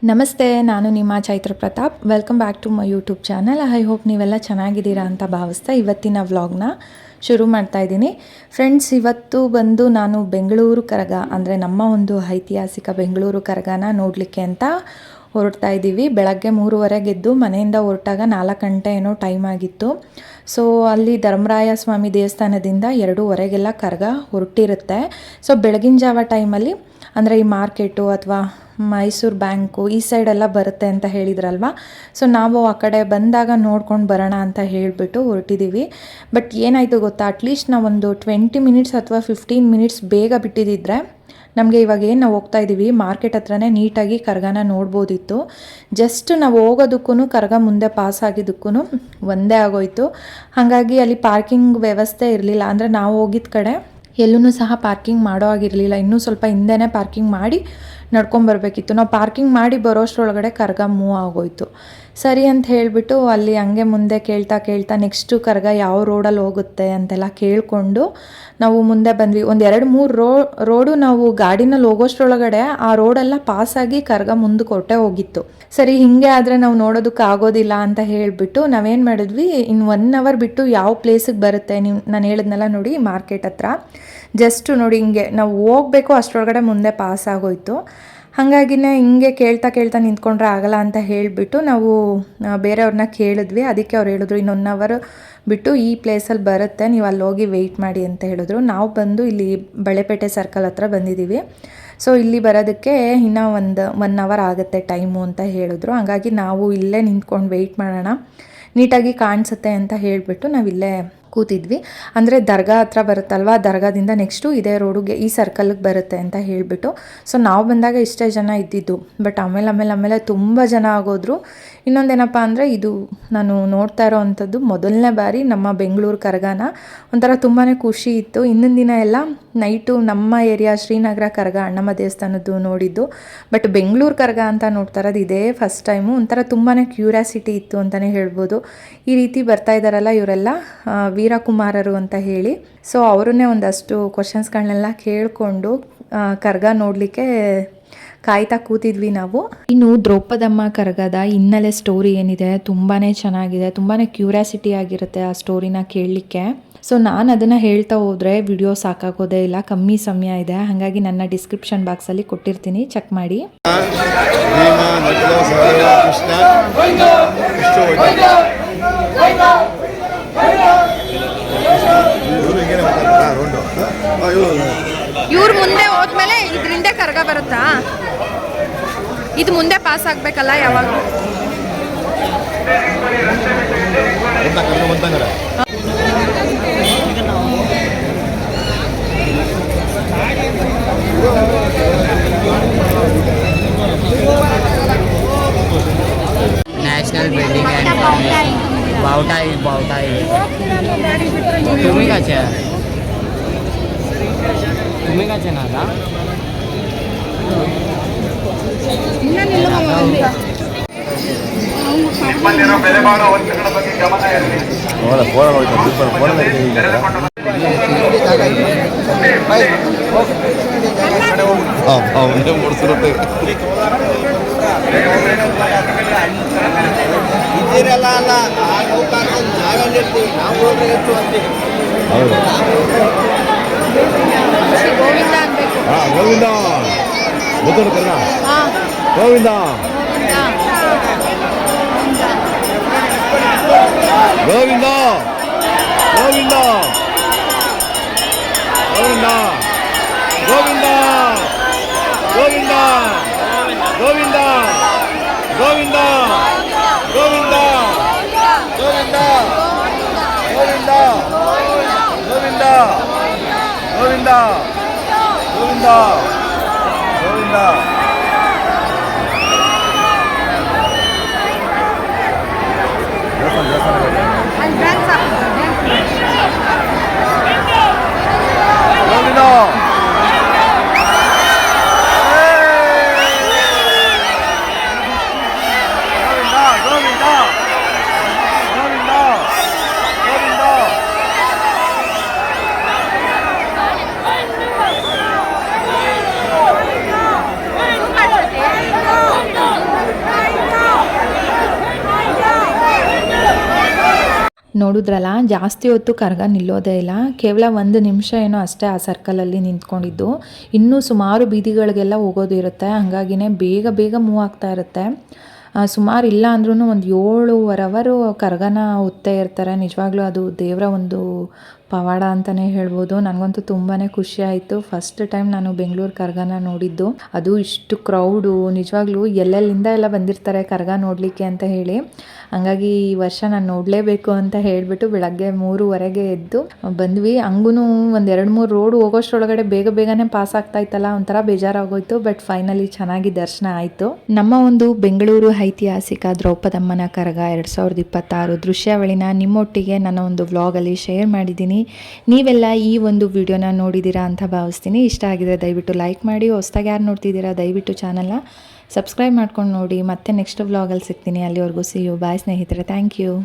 ನಮಸ್ತೆ, ನಾನು ನಿಮ್ಮ Chaitra Pratap. Welcome back to my YouTube channel. I hope ನೀವೆಲ್ಲ ಚೆನ್ನಾಗಿದ್ದೀರಾ ಅಂತ ಭಾವಿಸ್ತಾ ಇವತ್ತಿನ ವ್ಲಾಗ್ನ ಶುರು ಮಾಡ್ತಾ ಇದ್ದೀನಿ. ಫ್ರೆಂಡ್ಸ್, ಇವತ್ತು ಬಂದು ನಾನು ಬೆಂಗಳೂರು ಕರಗ ಅಂದರೆ ನಮ್ಮ ಒಂದು ಐತಿಹಾಸಿಕ ಬೆಂಗಳೂರು ಕರಗನ ನೋಡಲಿಕ್ಕೆ ಅಂತ ಹೊರಡ್ತಾ ಇದ್ದೀವಿ. ಬೆಳಗ್ಗೆ 3:30 ಎದ್ದು ಮನೆಯಿಂದ ಹೊರಟಾಗ 4 ಗಂಟೆ ಏನೋ ಟೈಮ್ ಆಗಿತ್ತು. ಸೊ ಅಲ್ಲಿ ಧರ್ಮರಾಯ ಸ್ವಾಮಿ ದೇವಸ್ಥಾನದಿಂದ 2:30ಗೆಲ್ಲ ಕರಗ ಹೊರಟಿರುತ್ತೆ. ಸೊ ಬೆಳಗಿನ ಜಾವ ಟೈಮಲ್ಲಿ ಅಂದರೆ ಈ ಮಾರ್ಕೆಟು ಅಥವಾ ಮೈಸೂರು ಬ್ಯಾಂಕು ಈ ಸೈಡೆಲ್ಲ ಬರುತ್ತೆ ಅಂತ ಹೇಳಿದ್ರಲ್ವ. ಸೊ ನಾವು ಆ ಕಡೆ ಬಂದಾಗ ನೋಡ್ಕೊಂಡು ಬರೋಣ ಅಂತ ಹೇಳಿಬಿಟ್ಟು ಹೊರಟಿದ್ದೀವಿ. ಬಟ್ ಏನಾಯಿತು ಗೊತ್ತಾ, ಅಟ್ಲೀಸ್ಟ್ ನಾವೊಂದು 20 ಮಿನಿಟ್ಸ್ ಅಥವಾ 15 ಮಿನಿಟ್ಸ್ ಬೇಗ ಬಿಟ್ಟಿದ್ದಿದ್ರೆ ನಮಗೆ ಇವಾಗ ಏನು ನಾವು ಹೋಗ್ತಾ ಇದ್ದೀವಿ ಮಾರ್ಕೆಟ್ ಹತ್ರನೇ ನೀಟಾಗಿ ಕರಗನ ನೋಡ್ಬೋದಿತ್ತು. ಜಸ್ಟ್ ನಾವು ಹೋಗೋದಕ್ಕೂ ಕರಗ ಮುಂದೆ ಪಾಸ್ ಆಗಿದ್ದಕ್ಕೂ ಒಂದೇ ಆಗೋಯ್ತು. ಹಾಗಾಗಿ ಅಲ್ಲಿ ಪಾರ್ಕಿಂಗ್ ವ್ಯವಸ್ಥೆ ಇರಲಿಲ್ಲ. ಅಂದರೆ ನಾವು ಹೋಗಿದ್ದ ಕಡೆ ಎಲ್ಲೂ ಸಹ ಪಾರ್ಕಿಂಗ್ ಮಾಡೋ ಆಗಿರಲಿಲ್ಲ. ಇನ್ನೂ ಸ್ವಲ್ಪ ಹಿಂದೆನೇ ಪಾರ್ಕಿಂಗ್ ಮಾಡಿ ನಡ್ಕೊಂಬರ್ಬೇಕಿತ್ತು. ನಾವು ಪಾರ್ಕಿಂಗ್ ಮಾಡಿ ಬರೋಷ್ಟರೊಳಗಡೆ ಕರಗ ಮೂವ್ ಆಗೋಯ್ತು. ಸರಿ ಅಂತ ಹೇಳಿಬಿಟ್ಟು ಅಲ್ಲಿ ಹಂಗೆ ಮುಂದೆ ಕೇಳ್ತಾ ನೆಕ್ಸ್ಟು ಕರಗ ಯಾವ ರೋಡಲ್ಲಿ ಹೋಗುತ್ತೆ ಅಂತೆಲ್ಲ ಕೇಳಿಕೊಂಡು ನಾವು ಮುಂದೆ ಬಂದ್ವಿ. ಒಂದು 2-3 ರೋಡು ನಾವು ಗಾಡಿನಲ್ಲಿ ಹೋಗೋಷ್ಟರೊಳಗಡೆ ಆ ರೋಡೆಲ್ಲ ಪಾಸಾಗಿ ಕರಗ ಮುಂದಕ್ಕೆ ಹೊರಟೆ ಹೋಗಿತ್ತು. ಸರಿ, ಹಿಂಗೆ ಆದರೆ ನಾವು ನೋಡೋದಕ್ಕೆ ಆಗೋದಿಲ್ಲ ಅಂತ ಹೇಳಿಬಿಟ್ಟು ನಾವೇನು ಮಾಡಿದ್ವಿ, ಇನ್ನು 1 ಅವರ್ ಬಿಟ್ಟು ಯಾವ ಪ್ಲೇಸಿಗೆ ಬರುತ್ತೆ ನಾನು ಹೇಳಿದ್ನೆಲ್ಲ ನೋಡಿ, ಮಾರ್ಕೆಟ್ ಹತ್ರ ಜಸ್ಟ್ ನೋಡಿ ಹಿಂಗೆ ನಾವು ಹೋಗಬೇಕು ಅಷ್ಟರೊಳಗಡೆ ಮುಂದೆ ಪಾಸ್ ಆಗೋಯ್ತು. ಹಾಗಾಗಿನೇ ಹಿಂಗೆ ಕೇಳ್ತಾ ನಿಂತ್ಕೊಂಡ್ರೆ ಆಗಲ್ಲ ಅಂತ ಹೇಳಿಬಿಟ್ಟು ನಾವು ಬೇರೆಯವ್ರನ್ನ ಕೇಳಿದ್ವಿ. ಅದಕ್ಕೆ ಅವ್ರು ಹೇಳಿದ್ರು ಇನ್ನು 1 ಅವರ್ ಬಿಟ್ಟು ಈ ಪ್ಲೇಸಲ್ಲಿ ಬರುತ್ತೆ, ನೀವು ಅಲ್ಲಿ ಹೋಗಿ ವೆಯ್ಟ್ ಮಾಡಿ ಅಂತ ಹೇಳಿದ್ರು. ನಾವು ಬಂದು ಇಲ್ಲಿ ಬಳೆಪೇಟೆ ಸರ್ಕಲ್ ಹತ್ರ ಬಂದಿದ್ದೀವಿ. ಸೊ ಇಲ್ಲಿ ಬರೋದಕ್ಕೆ ಇನ್ನೂ 1 ಅವರ್ ಆಗುತ್ತೆ ಟೈಮು ಅಂತ ಹೇಳಿದ್ರು. ಹಾಗಾಗಿ ನಾವು ಇಲ್ಲೇ ನಿಂತ್ಕೊಂಡು ವೆಯ್ಟ್ ಮಾಡೋಣ, ನೀಟಾಗಿ ಕಾಣಿಸುತ್ತೆ ಅಂತ ಹೇಳಿಬಿಟ್ಟು ನಾವಿಲ್ಲೇ ಕೂತಿದ್ವಿ. ಅಂದರೆ ದರ್ಗಾ ಹತ್ರ ಬರುತ್ತಲ್ವ, ದರ್ಗಾದಿಂದ ನೆಕ್ಸ್ಟು ಇದೇ ರೋಡಿಗೆ ಈ ಸರ್ಕಲ್ಗೆ ಬರುತ್ತೆ ಅಂತ ಹೇಳಿಬಿಟ್ಟು. ಸೊ ನಾವು ಬಂದಾಗ ಇಷ್ಟೇ ಜನ ಇದ್ದಿದ್ದು. ಬಟ್ ಆಮೇಲೆ ತುಂಬ ಜನ ಆಗೋದ್ರು. ಇನ್ನೊಂದೇನಪ್ಪ ಅಂದರೆ ಇದು ನಾನು ನೋಡ್ತಾ ಇರೋ ಅಂಥದ್ದು ಮೊದಲನೇ ಬಾರಿ ನಮ್ಮ ಬೆಂಗಳೂರು ಕರಗನ. ಒಂಥರ ತುಂಬಾ ಖುಷಿ ಇತ್ತು. ಹಿಂದಿನ ದಿನ ಎಲ್ಲ ನೈಟು ನಮ್ಮ ಏರಿಯಾ ಶ್ರೀನಗರ ಕರಗ ಅಣ್ಣಮ್ಮ ದೇವಸ್ಥಾನದ್ದು ನೋಡಿದ್ದು. ಬಟ್ ಬೆಂಗಳೂರು ಕರಗ ಅಂತ ನೋಡ್ತಾ ಇರೋದು ಇದೇ ಫಸ್ಟ್ ಟೈಮು. ಒಂಥರ ತುಂಬಾ ಕ್ಯೂರಿಯಾಸಿಟಿ ಇತ್ತು ಅಂತಲೇ ಹೇಳ್ಬೋದು. ಈ ರೀತಿ ಬರ್ತಾ ಇದ್ದಾರಲ್ಲ ಇವರೆಲ್ಲ ವೀರಕುಮಾರರು ಅಂತ ಹೇಳಿ. ಸೊ ಅವರನ್ನೇ ಒಂದಷ್ಟು ಕ್ವಶನ್ಸ್ಗಳನ್ನೆಲ್ಲ ಕೇಳಿಕೊಂಡು ಕರಗ ನೋಡಲಿಕ್ಕೆ ಕಾಯ್ತಾ ಕೂತಿದ್ವಿ ನಾವು. ಇನ್ನು ದ್ರೌಪದಮ್ಮ ಕರಗದ ಹಿನ್ನೆಲೆ ಸ್ಟೋರಿ ಏನಿದೆ ತುಂಬಾ ಚೆನ್ನಾಗಿದೆ, ತುಂಬಾ ಕ್ಯೂರಿಯಾಸಿಟಿ ಆಗಿರುತ್ತೆ ಆ ಸ್ಟೋರಿನ ಕೇಳಲಿಕ್ಕೆ. ಸೊ ನಾನು ಅದನ್ನು ಹೇಳ್ತಾ ಹೋದರೆ ವಿಡಿಯೋ ಸಾಕಾಗೋದೇ ಇಲ್ಲ, ಕಮ್ಮಿ ಸಮಯ ಇದೆ. ಹಾಗಾಗಿ ನನ್ನ ಡಿಸ್ಕ್ರಿಪ್ಷನ್ ಬಾಕ್ಸಲ್ಲಿ ಕೊಟ್ಟಿರ್ತೀನಿ, ಚೆಕ್ ಮಾಡಿ. ಇವ್ರು ಮುಂದೆ ಹೋದ್ಮೇಲೆ ಇದರಿಂದ ಕರಗ ಬರುತ್ತಾ? ಇದು ಮುಂದೆ ಪಾಸ್ ಆಗ್ಬೇಕಲ್ಲ ಯಾವಾಗ? ন্যাশনাল বিল্ডিং অ্যান্ড বাউটাই তুমি কাছে না ಇದ್ದೀರಲ್ಲ ಅಲ್ಲ ನಾವೆಲ್ಲಿರ್ತೀವಿ, ನಾವು ಹೋಗಿ ಹೆಚ್ಚು ಅಂತೀವಿ. ಗೋವಿಂದ ಅನ್ಬೇಕು. ಗೋವಿಂದ ಗೊತ್ತೋಡು ಕರ್ಣ, ಗೋವಿಂದ ಗೋವಿಂದ ಗೋವಿಂದ ಗೋವಿಂದ ಗೋವಿಂದ ಗೋವಿಂದ ಗೋವಿಂದ ಗೋವಿಂದ ಗೋವಿಂದ ಗೋವಿಂದ ಗೋವಿಂದ ಗೋವಿಂದ ಗೋವಿಂದ ಗೋವಿಂದ ಗೋವಿಂದ ನೋಡಿದ್ರಲ್ಲ, ಜಾಸ್ತಿ ಹೊತ್ತು ಕರಗ ನಿಲ್ಲೋದೇ ಇಲ್ಲ. ಕೇವಲ 1 ನಿಮಿಷ ಏನೋ ಅಷ್ಟೇ ಆ ಸರ್ಕಲಲ್ಲಿ ನಿಂತ್ಕೊಂಡಿದ್ದು. ಇನ್ನೂ ಸುಮಾರು ಬೀದಿಗಳಿಗೆಲ್ಲ ಹೋಗೋದು ಇರುತ್ತೆ, ಹಾಗಾಗಿನೇ ಬೇಗ ಬೇಗ ಮೂವ್ ಆಗ್ತಾ ಇರುತ್ತೆ. ಸುಮಾರು ಇಲ್ಲ ಅಂದ್ರೂ ಒಂದು 7-8 ಅವರು ಕರಗನ ಹೊತ್ತೇ ಇರ್ತಾರೆ. ನಿಜವಾಗ್ಲೂ ಅದು ದೇವರ ಒಂದು ಪವಾಡ ಅಂತಲೇ ಹೇಳ್ಬೋದು. ನನಗಂತೂ ತುಂಬಾ ಖುಷಿ ಆಯಿತು. ಫಸ್ಟ್ ಟೈಮ್ ನಾನು ಬೆಂಗಳೂರು ಕರಗನ ನೋಡಿದ್ದು. ಅದು ಇಷ್ಟು ಕ್ರೌಡು, ನಿಜವಾಗ್ಲೂ ಎಲ್ಲೆಲ್ಲಿಂದ ಎಲ್ಲ ಬಂದಿರ್ತಾರೆ ಕರಗ ನೋಡಲಿಕ್ಕೆ ಅಂತ ಹೇಳಿ. ಹಂಗಾಗಿ ಈ ವರ್ಷ ನಾನು ನೋಡಲೇಬೇಕು ಅಂತ ಹೇಳಿಬಿಟ್ಟು ಬೆಳಗ್ಗೆ 3:30ಗೆ ಎದ್ದು ಬಂದ್ವಿ. ಹಂಗೂ ಒಂದು 2-3 ರೋಡ್ ಹೋಗೋಷ್ಟರೊಳಗಡೆ ಬೇಗ ಬೇಗನೆ ಪಾಸ್ ಆಗ್ತಾ ಇತ್ತಲ್ಲ, ಒಂಥರ ಬೇಜಾರಾಗೋಯ್ತು. ಬಟ್ ಫೈನಲಿ ಚೆನ್ನಾಗಿ ದರ್ಶನ ಆಯಿತು. ನಮ್ಮ ಒಂದು ಬೆಂಗಳೂರು ಐತಿಹಾಸಿಕ ದ್ರೌಪದಮ್ಮನ ಕರಗ 2026 ದೃಶ್ಯಾವಳಿನ ನಿಮ್ಮೊಟ್ಟಿಗೆ ನನ್ನ ಒಂದು ವ್ಲಾಗಲ್ಲಿ ಶೇರ್ ಮಾಡಿದ್ದೀನಿ. ನೀವೆಲ್ಲ ಈ ಒಂದು ವಿಡಿಯೋನ ನೋಡಿದ್ದೀರಾ ಅಂತ ಭಾವಿಸ್ತೀನಿ. ಇಷ್ಟ ಆಗಿದ್ರೆ ದಯವಿಟ್ಟು ಲೈಕ್ ಮಾಡಿ. ಹೊಸದಾಗಿ ಯಾರು ನೋಡ್ತಿದ್ದೀರಾ ದಯವಿಟ್ಟು ಚಾನಲ್ನ ಸಬ್ಸ್ಕ್ರೈಬ್ ಮಾಡ್ಕೊಂಡು ನೋಡಿ. ಮತ್ತೆ ನೆಕ್ಸ್ಟ್ ವ್ಲಾಗಲ್ಲಿ ಸಿಗ್ತೀನಿ. ಅಲ್ಲಿವರೆಗೂ ಸಿ ಯು. ಬಾಯ್ ಸ್ನೇಹಿತರೆ. Thank you.